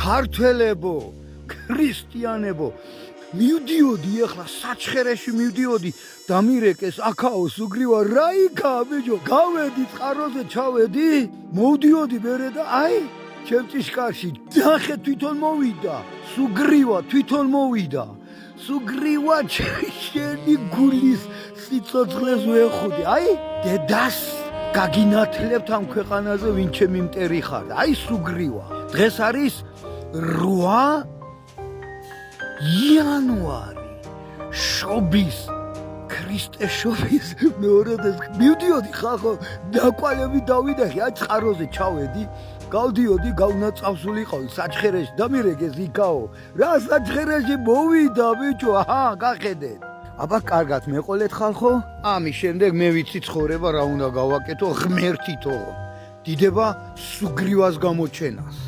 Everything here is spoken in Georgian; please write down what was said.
ქართველებო, ქრისტიანებო, მივდიოდი ახლა საჩხერეში მივდიოდი დამირეკეს აქაო სუგრივა რა იქაა ბიჭო გავედი წყაროზე ჩავედი მოვდიოდი მერე და აი ჩემ ჭიშკარში ნახე თვითონ მოვიდა სუგრივა თვითონ მოვიდა სუგრივა შენი გულის სიცოცხლეს ვეხუდი აი დედას გაგინათლებთ ამ ქვეყანაზე ვინ ჩემი მტერი ხარ აი სუგრივა დღეს არის 8 იანვარი შობის ქრისტე შობის მეორედეს მივდიოდი ხალხო დაკვალები დავიდახი აი წყაროზე ჩავედი გავდიოდი გაუნაწავსულიყავი საჩხერეში დამირეკეს იქაო რა საჩხერეში მოვიდა ბიჭო აჰა გახედეთ აბა კარგად მეყოლეთ ხალხო ამის შემდეგ მე ვიცი ცხოვრება რა უნდა გავაკეთო ღმერთითო დიდება სუგრივას გამოჩენას